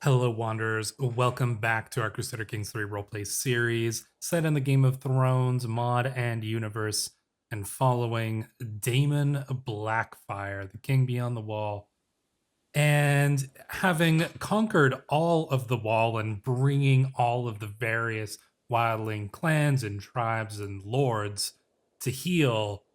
Hello, Wanderers. Welcome back to our Crusader Kings 3 roleplay series, set in the Game of Thrones mod and universe, and following Daemon Blackfyre, the King Beyond the Wall. And having conquered all of the wall and bringing all of the various Wildling clans and tribes and lords to heal,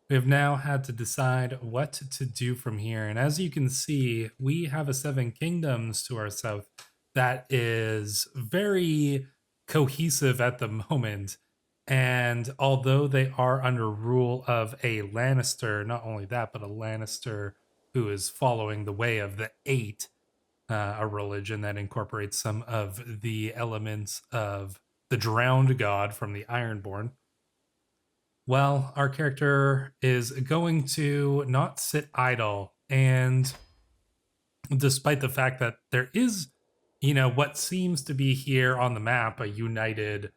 we have now had to decide what to do from here. And as you can see, we have a Seven Kingdoms to our south that is very cohesive at the moment. And although they are under rule of a Lannister, not only that, but a Lannister who is following the way of the Eight, a religion that incorporates some of the elements of the drowned god from the Ironborn. Well, our character is going to not sit idle. And despite the fact that there is, what seems to be here on the map, a united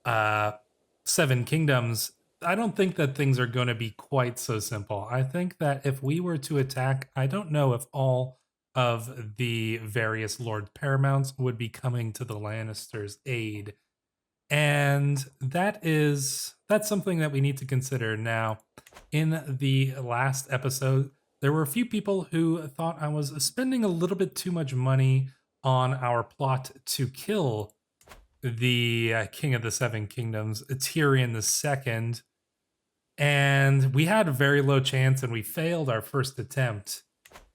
Seven Kingdoms, I don't think that things are going to be quite so simple. I think that if we were to attack, I don't know if all of the various Lord Paramounts would be coming to the Lannisters' aid. And that's something that we need to consider. Now, in the last episode, there were a few people who thought I was spending a little bit too much money on our plot to kill the King of the Seven Kingdoms, Tyrion II. And we had a very low chance and we failed our first attempt.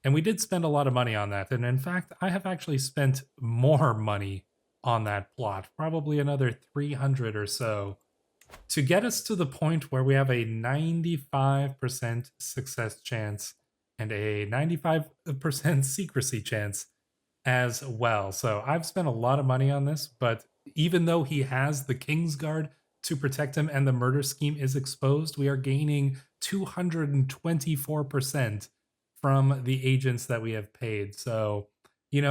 And we did spend a lot of money on that. And in fact, I have actually spent more money on that plot, probably another 300 or so, to get us to the point where we have a 95% success chance and a 95% secrecy chance as well. So I've spent a lot of money on this, but even though he has the Kingsguard to protect him and the murder scheme is exposed, we are gaining 224% from the agents that we have paid. So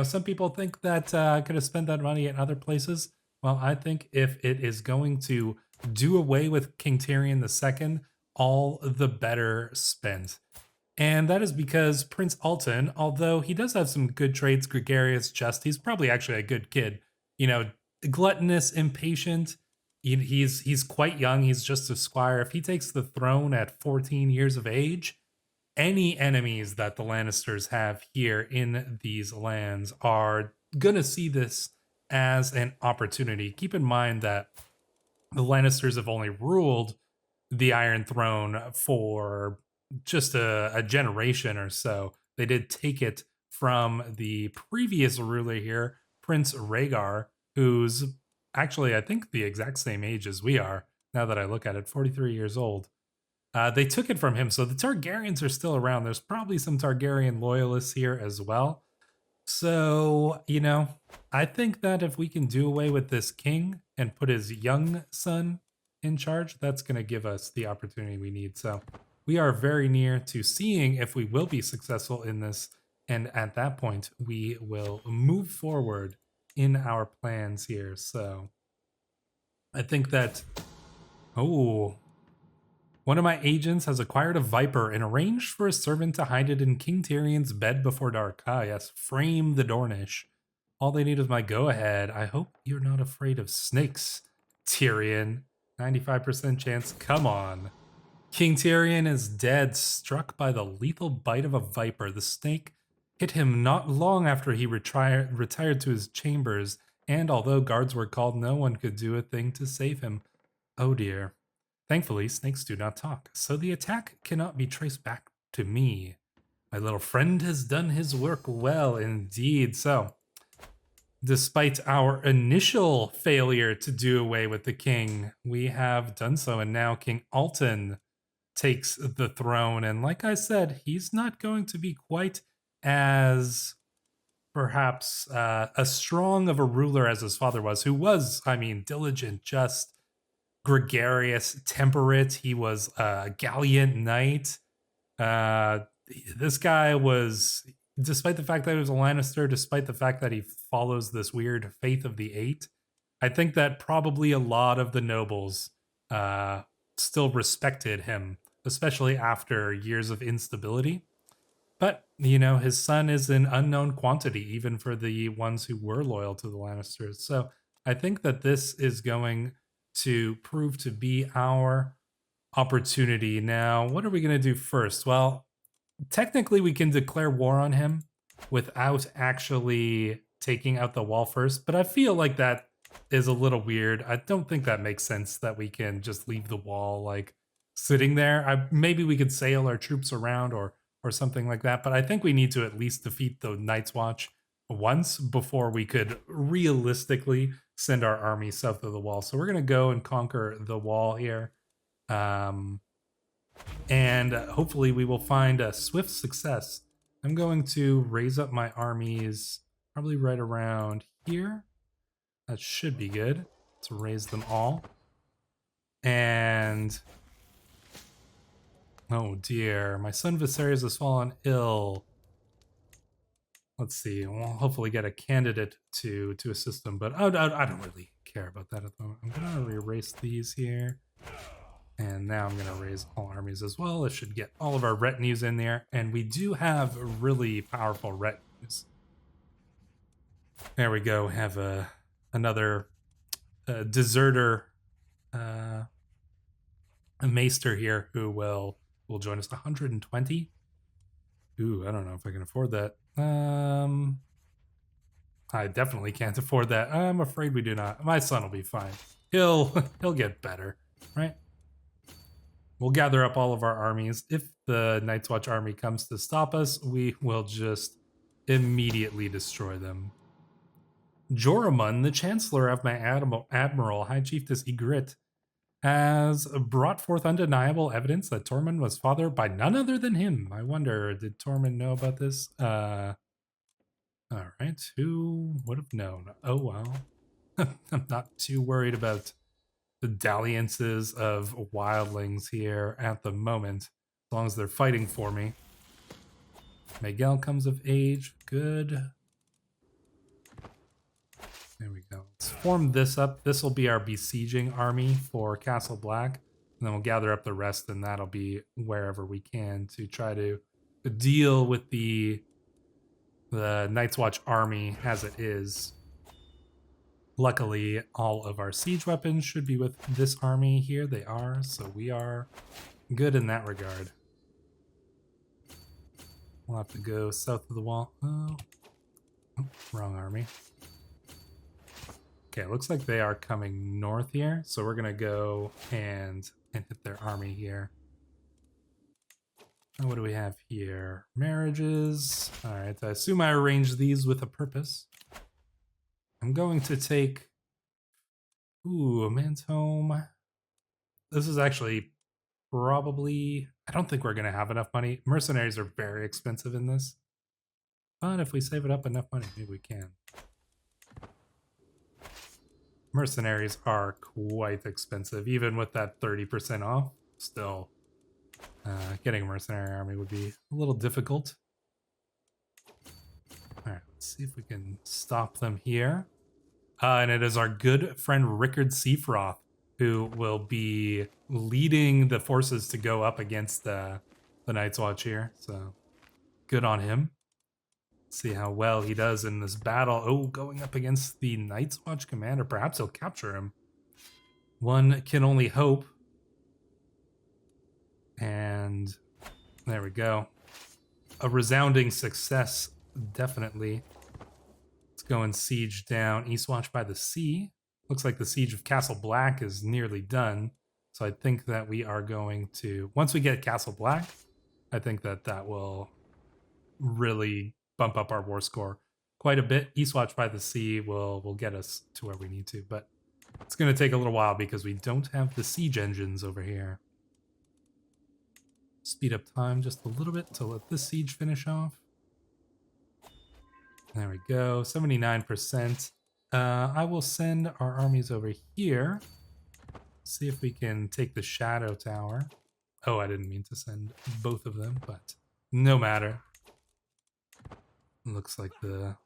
some people think that I could have spent that money at other places. Well, I think if it is going to do away with King Tyrion II, all the better spent. And that is because Prince Alton, although he does have some good traits, gregarious, just, he's probably actually a good kid. Gluttonous, impatient. He's quite young. He's just a squire. If he takes the throne at 14 years of age, any enemies that the Lannisters have here in these lands are going to see this as an opportunity. Keep in mind that the Lannisters have only ruled the Iron Throne for just a generation or so. They did take it from the previous ruler here, Prince Rhaegar, who's actually, I think, the exact same age as we are, now that I look at it, 43 years old. They took it from him, so the Targaryens are still around. There's probably some Targaryen loyalists here as well. So, I think that if we can do away with this king and put his young son in charge, that's going to give us the opportunity we need. So we are very near to seeing if we will be successful in this. And at that point, we will move forward in our plans here. So I think that, one of my agents has acquired a viper and arranged for a servant to hide it in King Tyrion's bed before dark. Ah, yes, frame the Dornish. All they need is my go-ahead. I hope you're not afraid of snakes, Tyrion. 95% chance, come on. King Tyrion is dead, struck by the lethal bite of a viper. The snake hit him not long after he retired to his chambers, and although guards were called, no one could do a thing to save him. Oh dear. Thankfully, snakes do not talk, so the attack cannot be traced back to me. My little friend has done his work well indeed. So, despite our initial failure to do away with the king, we have done so, and now King Alton takes the throne. And like I said, he's not going to be quite as perhaps as strong of a ruler as his father was, who was, diligent, just, gregarious, temperate. He was a gallant knight. This guy was, despite the fact that he was a Lannister, despite the fact that he follows this weird faith of the Eight, I think that probably a lot of the nobles still respected him, especially after years of instability. But you know, his son is an unknown quantity, even for the ones who were loyal to the Lannisters. So I think that this is going to prove to be our opportunity. Now, what are we going to do first? Well, technically, we can declare war on him without actually taking out the wall first, but I feel like that is a little weird. I don't think that makes sense that we can just leave the wall like sitting there. Maybe we could sail our troops around or something like that, but I think we need to at least defeat the Night's Watch once before we could realistically send our army south of the wall. So we're going to go and conquer the wall here. And hopefully we will find a swift success. I'm going to raise up my armies probably right around here. That should be good to raise them all. And oh dear, my son Viserys has fallen ill. Let's see. We'll hopefully get a candidate to assist him, but I don't really care about that at the moment. I'm gonna erase these here. And now I'm going to raise all armies as well. It should get all of our retinues in there. And we do have really powerful retinues. There we go. Have another deserter, a maester here who will join us. 120. Ooh, I don't know if I can afford that. I definitely can't afford that. I'm afraid we do not. My son will be fine. He'll get better, right? We'll gather up all of our armies. If the Night's Watch army comes to stop us, we will just immediately destroy them. Joramun, the Chancellor of my Admiral, High Chiefess Ygritte, has brought forth undeniable evidence that Tormund was fathered by none other than him. I wonder, did Tormund know about this? All right, who would have known? Oh, well. I'm not too worried about the dalliances of wildlings here at the moment, as long as they're fighting for me. Miguel comes of age. Good. There we go. Let's form this up. This will be our besieging army for Castle Black. And then we'll gather up the rest, and that'll be wherever we can to try to deal with the Night's Watch army as it is. Luckily, all of our siege weapons should be with this army here. They are, so we are good in that regard. We'll have to go south of the wall. Oh, wrong army. Okay, looks like they are coming north here, so we're gonna go and hit their army here. And what do we have here? Marriages. All right, I assume I arranged these with a purpose. I'm going to take, a man's home. This is actually probably, I don't think we're going to have enough money. Mercenaries are very expensive in this. But if we save it up enough money, maybe we can. Mercenaries are quite expensive, even with that 30% off. Still, getting a mercenary army would be a little difficult. All right, let's see if we can stop them here. And it is our good friend Rickard Seafroth who will be leading the forces to go up against the Night's Watch here. So good on him. Let's see how well he does in this battle. Oh, going up against the Night's Watch commander. Perhaps he'll capture him. One can only hope. And there we go. A resounding success, definitely. Let's go and siege down Eastwatch by the Sea. Looks like the siege of Castle Black is nearly done. So I think that we are going to, once we get Castle Black, I think that that will really bump up our war score quite a bit. Eastwatch by the Sea will get us to where we need to, but it's going to take a little while because we don't have the siege engines over here. Speed up time just a little bit to let this siege finish off. There we go, 79%. I will send our armies over here. See if we can take the Shadow Tower. Oh, I didn't mean to send both of them, but no matter. Looks like the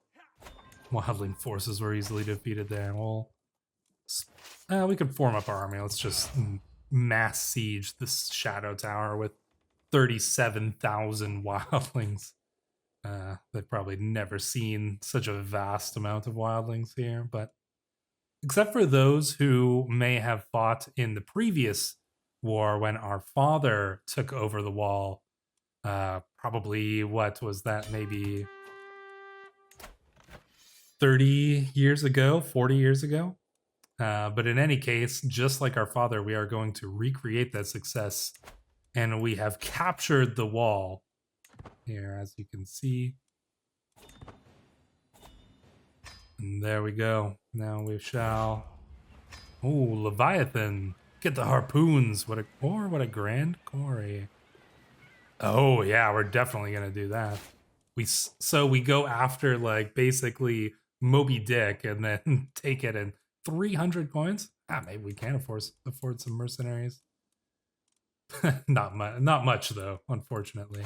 Wildling forces were easily defeated there. Well, we could form up our army. Let's just mass siege this Shadow Tower with 37,000 Wildlings. They've probably never seen such a vast amount of wildlings here, but except for those who may have fought in the previous war when our father took over the wall, probably, what was that, maybe 30 years ago, 40 years ago? But in any case, just like our father, we are going to recreate that success, and we have captured the wall here, as you can see. And there we go. Now we shall... Ooh, Leviathan. Get the harpoons. What a grand quarry. Oh, yeah, we're definitely going to do that. So we go after, like, basically Moby Dick and then take it in 300 coins? Maybe we can afford some mercenaries. Not much, though, unfortunately.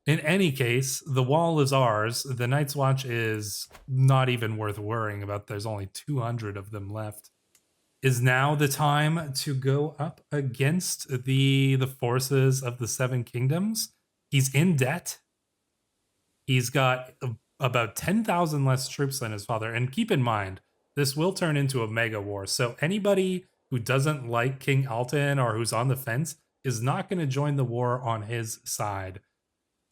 In any case, the wall is ours. The Night's Watch is not even worth worrying about. There's only 200 of them left. Is now the time to go up against the forces of the Seven Kingdoms. He's in debt. He's got about 10,000 less troops than his father. And keep in mind, this will turn into a mega war. So anybody who doesn't like King Alton or who's on the fence is not going to join the war on his side.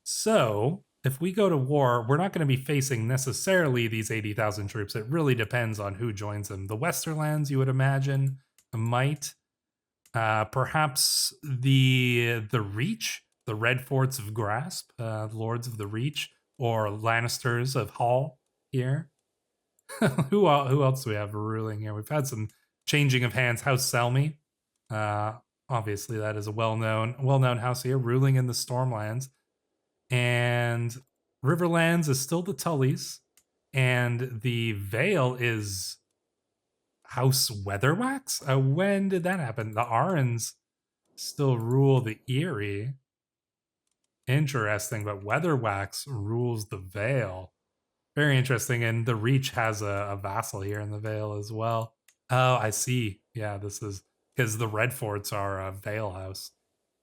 So if we go to war, we're not going to be facing necessarily these 80,000 troops. It really depends on who joins them. The Westerlands, you would imagine, might. Perhaps the Reach, the Red Forts of Grasp, Lords of the Reach, or Lannisters of Hall here. Who else do we have ruling here? We've had some changing of hands. House Selmy. Obviously, that is a well-known house here, ruling in the Stormlands. And Riverlands is still the Tullys, and the Vale is House Weatherwax? When did that happen? The Arrens still rule the Eyrie. Interesting, but Weatherwax rules the Vale. Very interesting, and the Reach has a vassal here in the Vale as well. Oh, I see. Yeah, this is because the Red Forts are a Vale house.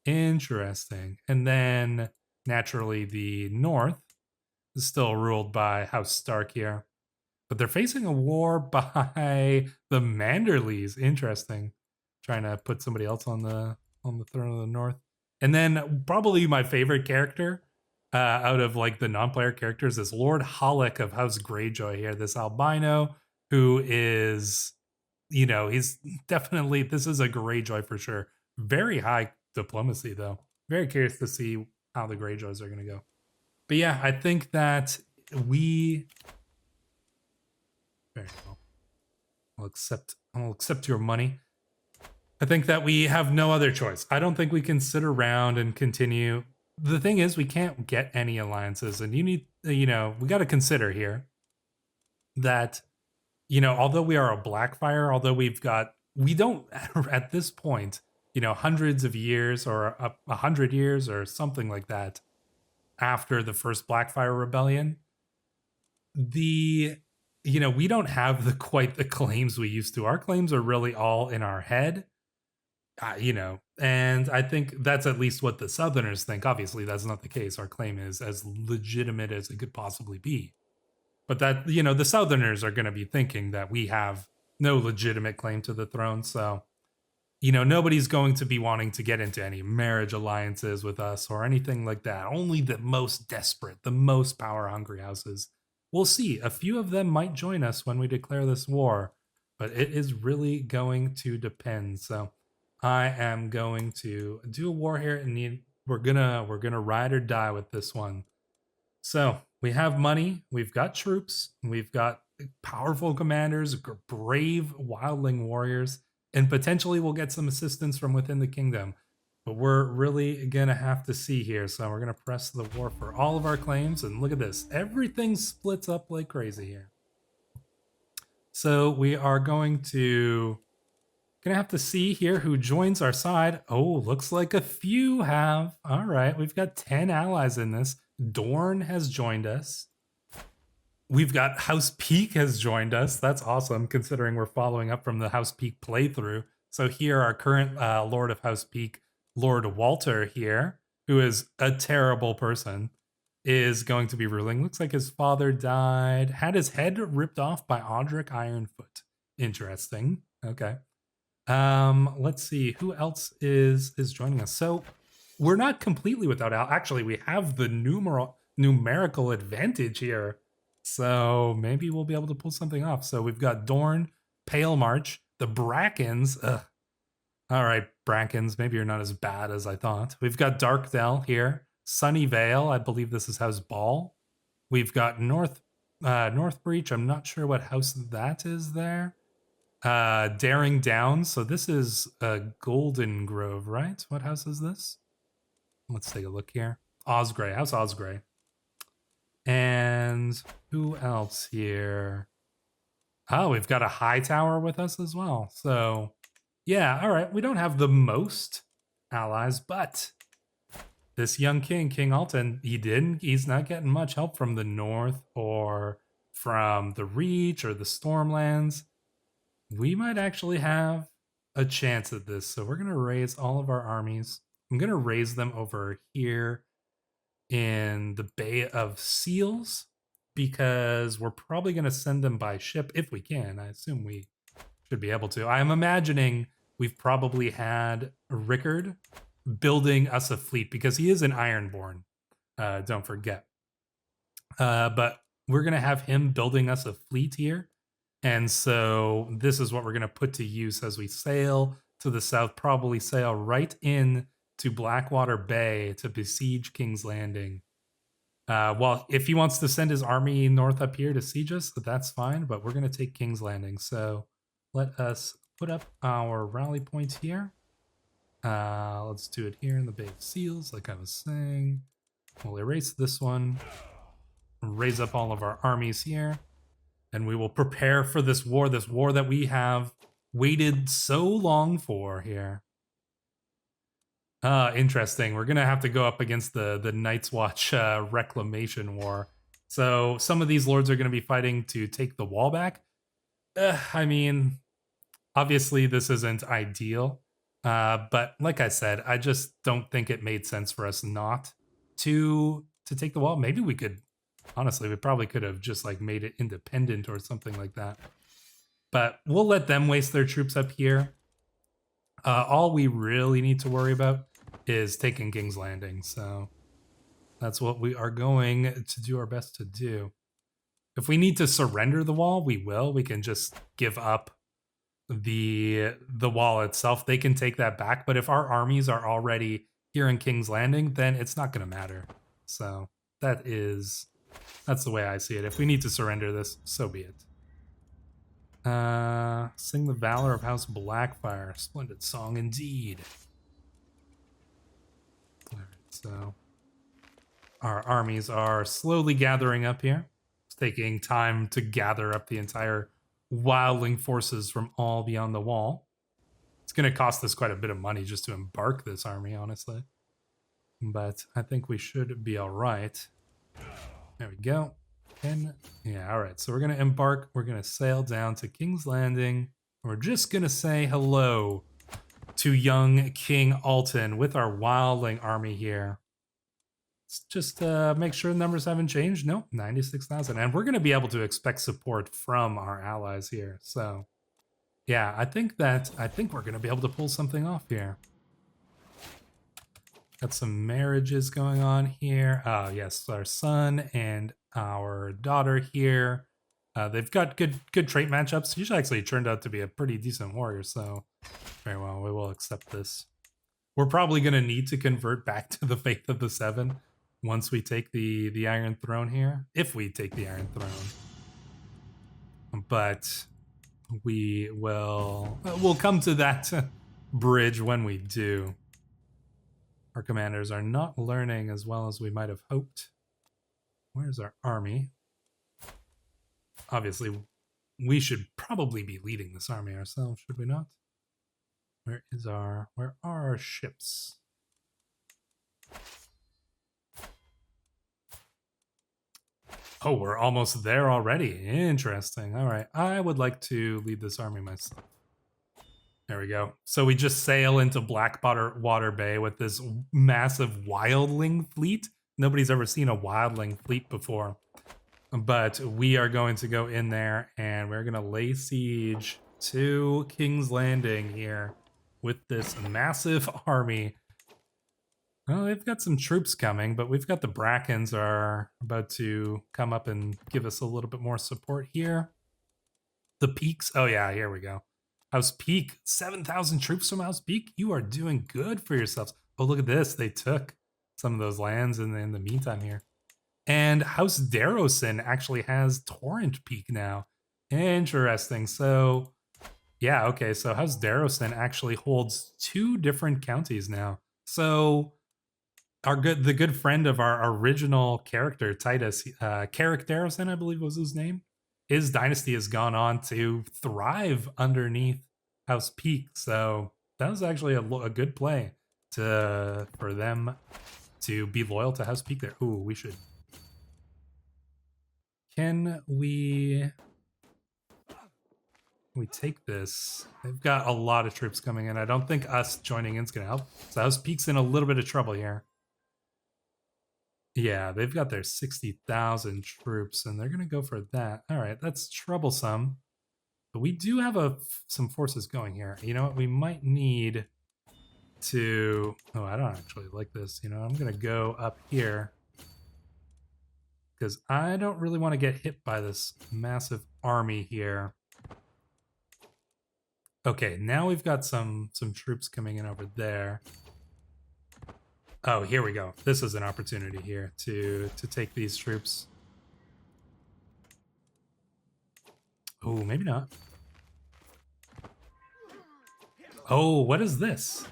Interesting. And then naturally, the North is still ruled by House Stark here. But they're facing a war by the Manderleys. Interesting. Trying to put somebody else on the throne of the North. And then probably my favorite character out of like the non-player characters is Lord Hollick of House Greyjoy here. This albino who is, he's definitely, this is a Greyjoy for sure. Very high diplomacy though. Very curious to see how the Greyjoys are going to go. But yeah, I think that we... Very well. I'll accept your money. I think that we have no other choice. I don't think we can sit around and continue. The thing is, we can't get any alliances, and you need, we got to consider here that, although we are a Blackfyre, although we don't, at this point, hundreds of years or 100 years or something like that after the first Blackfyre rebellion, we don't have quite the claims we used to. Our claims are really all in our head, and I think that's at least what the Southerners think. Obviously, that's not the case. Our claim is as legitimate as it could possibly be. But that, the Southerners are going to be thinking that we have no legitimate claim to the throne. So, nobody's going to be wanting to get into any marriage alliances with us or anything like that. Only the most desperate, the most power-hungry houses. We'll see. A few of them might join us when we declare this war, but it is really going to depend. So I am going to do a war here, and we're gonna ride or die with this one. So we have money, we've got troops, we've got powerful commanders, brave wildling warriors, and potentially we'll get some assistance from within the kingdom. But we're really gonna have to see here. So we're gonna press the war for all of our claims, and look at this. Everything splits up like crazy here. So we are gonna have to see here who joins our side. Oh, looks like a few have. All right, we've got 10 allies in this. Dorne has joined us. We've got House Peak has joined us. That's awesome, considering we're following up from the House Peak playthrough. So here, our current Lord of House Peak, Lord Walter here, who is a terrible person, is going to be ruling. Looks like his father died, had his head ripped off by Audric Ironfoot. Interesting. Okay. Let's see who else is joining us. So we're not completely without Al. Actually, we have the numerical advantage here. So maybe we'll be able to pull something off. So we've got Dorn, Pale March, the Brackens. Ugh. All right, Brackens, maybe you're not as bad as I thought. We've got Darkdell here. Sunny Vale, I believe this is House Ball. We've got North Breach. I'm not sure what house that is there. Daring Down. So this is Golden Grove, right? What house is this? Let's take a look here. Osgrey, House Osgrey. And who else here? Oh, we've got a High Tower with us as well. So yeah, all right. We don't have the most allies, but this young king, King Alton, he's not getting much help from the north or from the Reach or the Stormlands. We might actually have a chance at this. So we're going to raise all of our armies. I'm going to raise them over here in the Bay of Seals because we're probably going to send them by ship if we can. I assume we should be able to. I'm imagining we've probably had Rickard building us a fleet because he is an Ironborn. Don't forget. But we're going to have him building us a fleet here. And so this is what we're going to put to use as we sail to the south, probably sail right in to Blackwater Bay to besiege King's Landing. Well, if he wants to send his army north up here to siege us, that's fine, but we're going to take King's Landing. So let us put up our rally points here. Let's do it here in the Bay of Seals, like I was saying. We'll erase this one, raise up all of our armies here, and we will prepare for this war that we have waited so long for here. Interesting. We're going to have to go up against the Night's Watch Reclamation War. So some of these lords are going to be fighting to take the wall back. I mean, obviously this isn't ideal. But like I said, I just don't think it made sense for us not to take the wall. Maybe we could, honestly, we probably could have just like made it independent or something like that. But we'll let them waste their troops up here. All we really need to worry about is taking King's Landing. So that's what we are going to do our best to do. If we need to surrender the wall, we will. We can just give up the wall itself. They can take that back. But if our armies are already here in King's Landing, then it's not going to matter. So that's the way I see it. If we need to surrender this, so be it. Sing the Valor of House Blackfyre. Splendid song indeed. All right, so our armies are slowly gathering up here. It's taking time to gather up the entire Wildling forces from all beyond the wall. It's going to cost us quite a bit of money just to embark this army, honestly. But I think we should be all right. There we go. Yeah, all right. So we're going to embark. We're going to sail down to King's Landing. We're just going to say hello to young King Alton with our Wildling army here. Let's just make sure the numbers haven't changed. Nope, 96,000. And we're going to be able to expect support from our allies here. So, yeah, I think we're going to be able to pull something off here. Got some marriages going on here. Oh, yes, our son and our daughter here. They've got good trait matchups. He's actually turned out to be a pretty decent warrior, so very well, we will accept this. We're probably going to need to convert back to the Faith of the Seven once we take the Iron Throne here, if we take the Iron Throne. But we'll come to that bridge when we do. Our commanders are not learning as well as we might have hoped. Where's our army? Obviously, we should probably be leading this army ourselves, should we not? Where are our ships? Oh, we're almost there already. Interesting. All right. I would like to lead this army myself. There we go. So we just sail into Blackwater Bay with this massive Wildling fleet. nobody's ever seen a Wildling fleet before. But we are going to go in there and we're going to lay siege to King's Landing here with this massive army. Well, they've got some troops coming, but we've got the Brackens are about to come up and give us a little bit more support here. The Peaks. Oh, yeah, here we go. House Peak. 7,000 troops from House Peak. You are doing good for yourselves. Oh, look at this. They took some of those lands in the meantime here. And House Darrowson actually has Torrent Peak now. Interesting. So, yeah, okay. So House Darrowson actually holds 2 different counties now. So the good friend of our original character, Titus, Carrick Darrowson, I believe was his name. His dynasty has gone on to thrive underneath House Peak. So that was actually a good play for them to be loyal to House Peak there. Ooh, we should. Can we take this? They've got a lot of troops coming in. I don't think us joining in is going to help. So House Peak's in a little bit of trouble here. Yeah, they've got their 60,000 troops, and they're going to go for that. All right, that's troublesome. But we do have some forces going here. You know what? We might need to... Oh, I don't actually like this. You know, I'm going to go up here because I don't really want to get hit by this massive army here. Okay, now we've got some troops coming in over there. Oh, here we go. This is an opportunity here to take these troops. Oh, maybe not. Oh, what is this?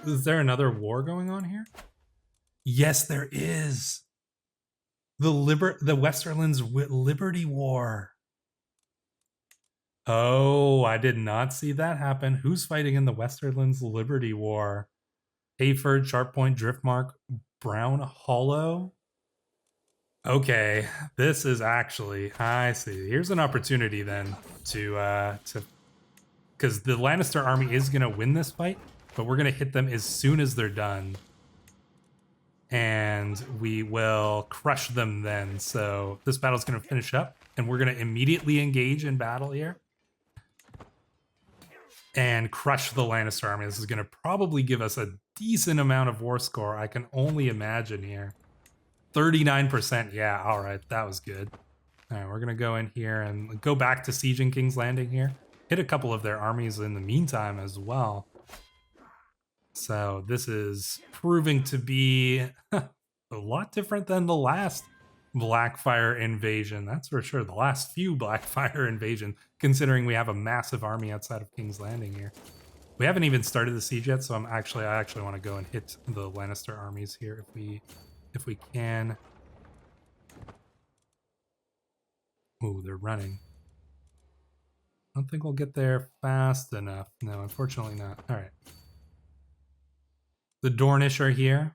Is there another war going on here? Yes, there is. The Westerlands Liberty War. Oh, I did not see that happen. Who's fighting in the Westerlands Liberty War? Hayford, Sharppoint, Driftmark, Brown Hollow. Okay, this is actually, I see. Here's an opportunity then to because the Lannister army is going to win this fight, but we're going to hit them as soon as they're done. And we will crush them then. So this battle's going to finish up, and we're going to immediately engage in battle here and crush the Lannister army. This is going to probably give us a decent amount of war score, I can only imagine here. 39%, yeah, all right, that was good. All right, we're going to go in here and go back to sieging King's Landing here. Hit a couple of their armies in the meantime as well. So this is proving to be a lot different than the last Blackfyre invasion. That's for sure. The last few Blackfyre invasion, considering we have a massive army outside of King's Landing here. We haven't even started the siege yet, so I actually want to go and hit the Lannister armies here if we can. Ooh, they're running. I don't think we'll get there fast enough. No, unfortunately not. All right. The Dornish are here,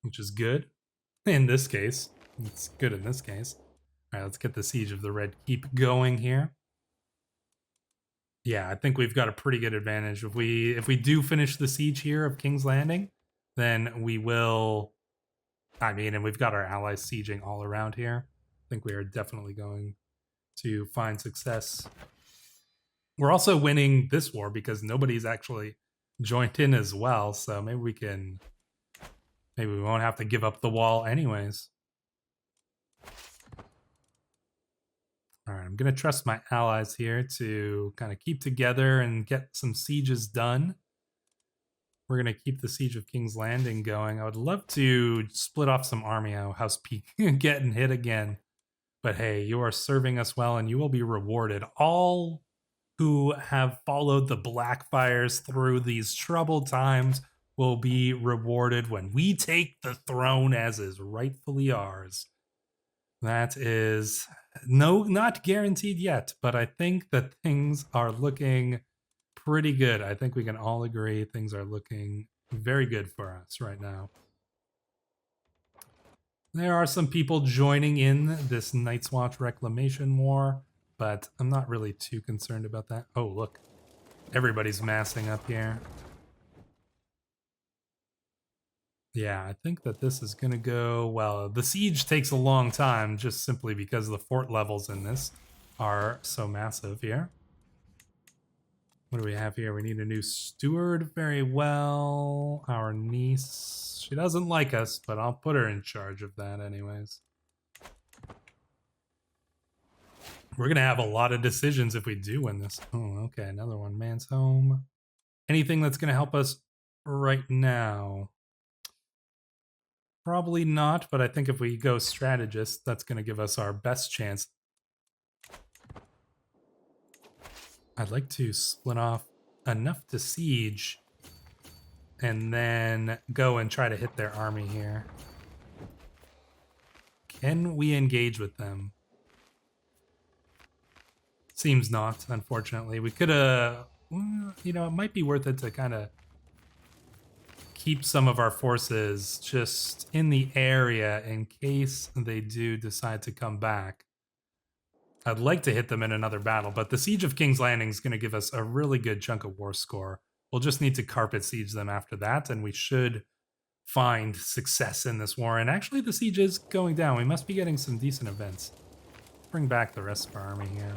which is good in this case. It's good in this case. All right, let's get the Siege of the Red Keep going here. Yeah, I think we've got a pretty good advantage. If we do finish the siege here of King's Landing, then we will... I mean, and we've got our allies sieging all around here. I think we are definitely going to find success. We're also winning this war because nobody's actually joined in as well, so maybe we won't have to give up the wall anyways. All right, I'm going to trust my allies here to kind of keep together and get some sieges done. We're going to keep the Siege of King's Landing going. I would love to split off some army. House Peak getting hit again. But hey, you are serving us well and you will be rewarded. All who have followed the Blackfyres through these troubled times will be rewarded when we take the throne as is rightfully ours. That is not guaranteed yet, but I think that things are looking pretty good. I think we can all agree things are looking very good for us right now. There are some people joining in this Night's Watch Reclamation War, but I'm not really too concerned about that. Oh, look. Everybody's massing up here. Yeah, I think that this is going to go well. The siege takes a long time just simply because the fort levels in this are so massive here. What do we have here? We need a new steward. Very well. Our niece. She doesn't like us, but I'll put her in charge of that anyways. We're going to have a lot of decisions if we do win this. Oh, okay. Another one. Man's home. Anything that's going to help us right now? Probably not, but I think if we go strategist, that's going to give us our best chance. I'd like to split off enough to siege and then go and try to hit their army here. Can we engage with them? Seems not, unfortunately. We could have, you know, it might be worth it to kind of keep some of our forces just in the area in case they do decide to come back. I'd like to hit them in another battle, but the Siege of King's Landing is going to give us a really good chunk of war score. We'll just need to carpet siege them after that, and we should find success in this war. And actually, the siege is going down. We must be getting some decent events. Bring back the rest of our army here.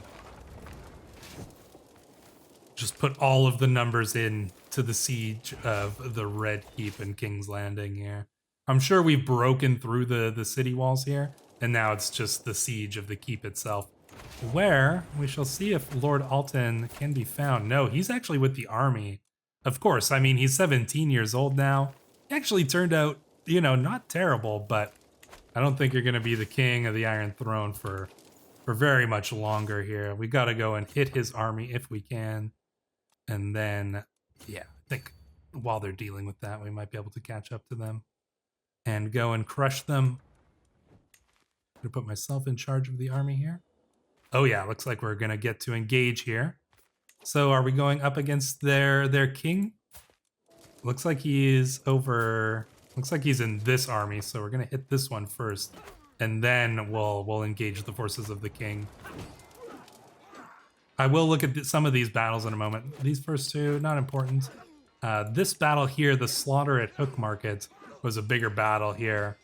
Just put all of the numbers in to the siege of the Red Keep and King's Landing here. I'm sure we've broken through the city walls here, and now it's just the siege of the keep itself, where we shall see if Lord Alton can be found. No, he's actually with the army. Of course, I mean, he's 17 years old now. He actually turned out, you know, not terrible, but I don't think you're going to be the king of the Iron Throne for very much longer here. We got to go and hit his army if we can. And then, yeah, I think while they're dealing with that, we might be able to catch up to them and go and crush them. I'm going to put myself in charge of the army here. Oh yeah, looks like we're going to get to engage here. So are we going up against their king? Looks like he's over... Looks like he's in this army, so we're going to hit this one first. And then we'll engage the forces of the king. I will look at some of these battles in a moment. These first two, not important. This battle here, the slaughter at Hook Market, was a bigger battle here.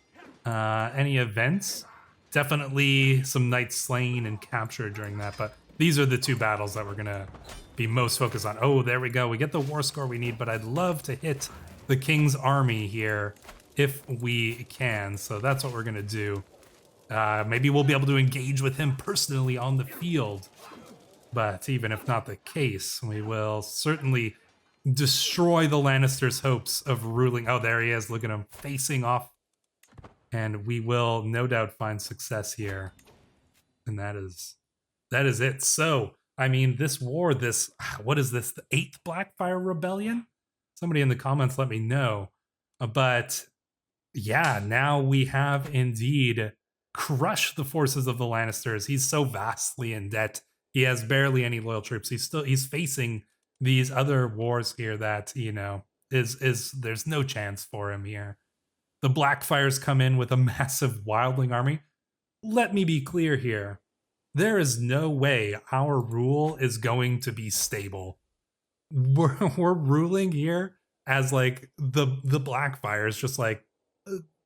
Any events? Definitely some knights slain and captured during that, but these are the two battles that we're going to be most focused on. Oh, there we go. We get the war score we need, but I'd love to hit the king's army here if we can. So that's what we're going to do. Maybe we'll be able to engage with him personally on the field. But even if not the case, we will certainly destroy the Lannisters' hopes of ruling. Oh, there he is. Look at him facing off. And we will no doubt find success here. And that is it. So, I mean, this war, what is this? The 8th Blackfyre Rebellion? Somebody in the comments let me know. But yeah, now we have indeed crushed the forces of the Lannisters. He's so vastly in debt. He has barely any loyal troops. He's facing these other wars here that, you know, there's no chance for him here. The Blackfyres come in with a massive Wildling army. Let me be clear here. There is no way our rule is going to be stable. We're ruling here as like the Blackfyres, just like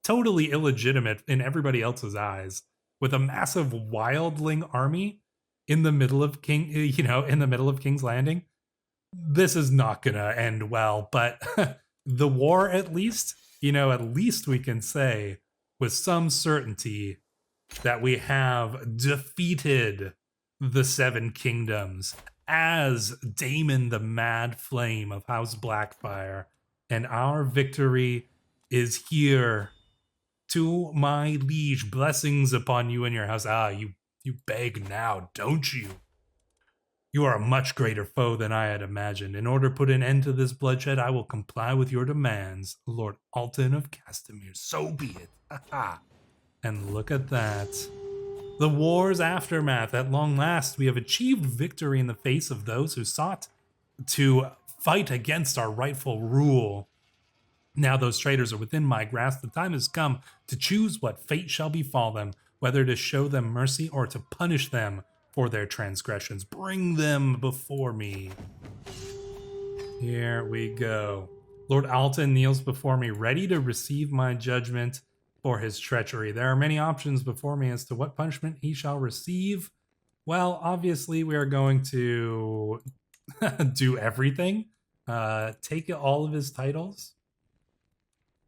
totally illegitimate in everybody else's eyes, with a massive Wildling army in the middle of King's Landing. This is not gonna end well, but the war, at least, at least we can say with some certainty that we have defeated the Seven Kingdoms as Daemon the Mad Flame of House Blackfyre, and our victory is here. To my liege, blessings upon you and your house. You beg now, don't you? You are a much greater foe than I had imagined. In order to put an end to this bloodshed, I will comply with your demands, Lord Alton of Castamere. So be it. And look at that. The war's aftermath. At long last, we have achieved victory in the face of those who sought to fight against our rightful rule. Now those traitors are within my grasp. The time has come to choose what fate shall befall them, whether to show them mercy or to punish them for their transgressions. Bring them before me. Here we go. Lord Alton kneels before me, ready to receive my judgment for his treachery. There are many options before me as to what punishment he shall receive. Well, obviously, we are going to do everything. Take all of his titles,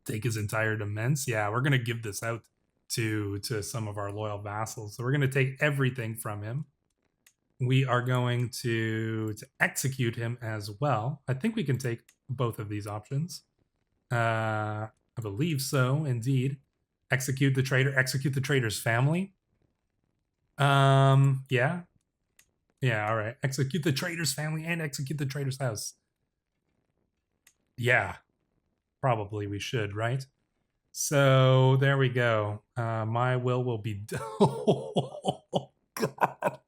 take his entire demesne. Yeah, we're going to give this out to some of our loyal vassals. So we're going to take everything from him. We are going to execute him as well. I think we can take both of these options. I believe so, indeed. Execute the traitor, execute the traitor's family. Yeah. Yeah, all right. Execute the traitor's family and execute the traitor's house. Yeah, probably we should, right? So there we go. My will be done. Oh, God.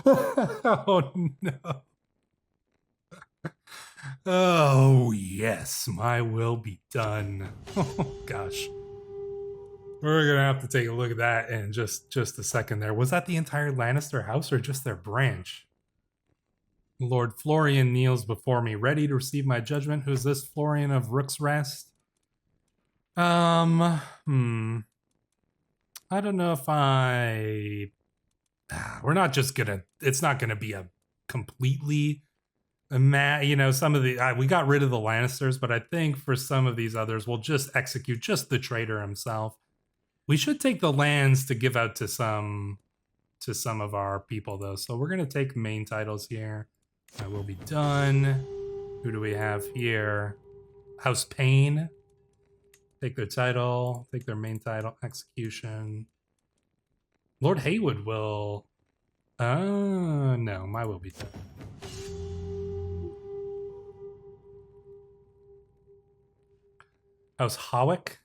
Oh, no. Oh, yes, my will be done. Oh, gosh. We're going to have to take a look at that in just a second there. Was that the entire Lannister house or just their branch? Lord Florian kneels before me, ready to receive my judgment. Who's this? Florian of Rook's Rest? I don't know if we're not just gonna, it's not gonna be a completely, some of the, we got rid of the Lannisters, but I think for some of these others, we'll just execute just the traitor himself. We should take the lands to give out to some of our people, though. So we're gonna take main titles here. I will be done. Who do we have here? House Payne. Take their title, take their main title, execution. Lord Haywood will... no, my will be done. House Hawick.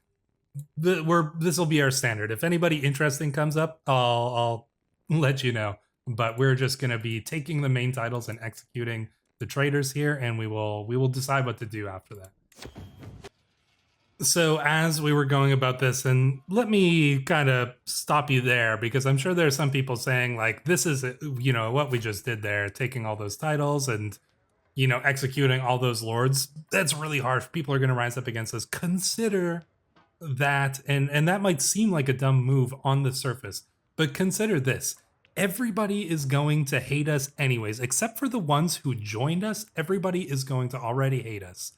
This will be our standard. If anybody interesting comes up, I'll let you know. But we're just going to be taking the main titles and executing the traitors here, and we will decide what to do after that. So as we were going about this, and let me kind of stop you there, because I'm sure there's some people saying, like, this is, what we just did there, taking all those titles and, executing all those lords. That's really harsh. People are going to rise up against us. Consider that, and that might seem like a dumb move on the surface, but consider this. Everybody is going to hate us anyways, except for the ones who joined us. Everybody is going to already hate us.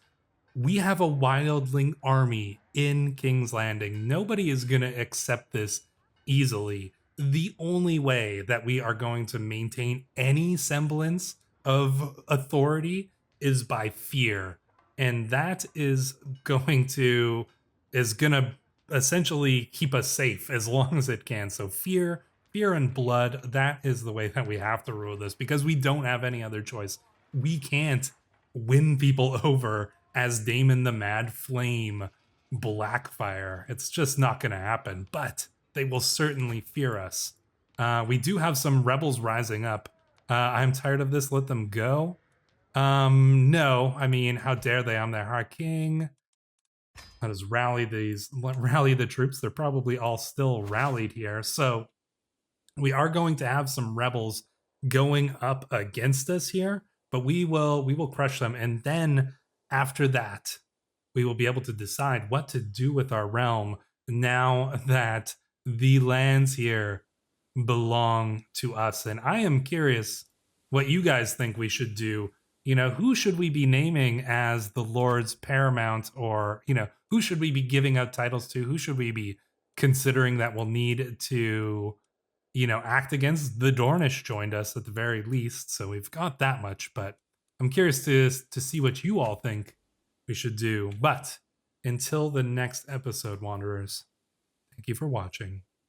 We have a wildling army in King's Landing. Nobody is going to accept this easily. The only way that we are going to maintain any semblance of authority is by fear. And that is going to essentially keep us safe as long as it can. So fear and blood, that is the way that we have to rule this, because we don't have any other choice. We can't win people over as Daemon the Mad Flame Blackfyre. It's just not going to happen, but they will certainly fear us. We do have some rebels rising up. I'm tired of this. Let them go. No, I mean, how dare they? I'm their High King. Let us rally the troops. They're probably all still rallied here. So we are going to have some rebels going up against us here, but we will crush them, and then after that, we will be able to decide what to do with our realm now that the lands here belong to us. And I am curious what you guys think we should do. Who should we be naming as the Lord's Paramount, or, who should we be giving out titles to? Who should we be considering that will need to, act against? The Dornish joined us at the very least, so we've got that much, but I'm curious to see what you all think we should do. But until the next episode, Wanderers, thank you for watching.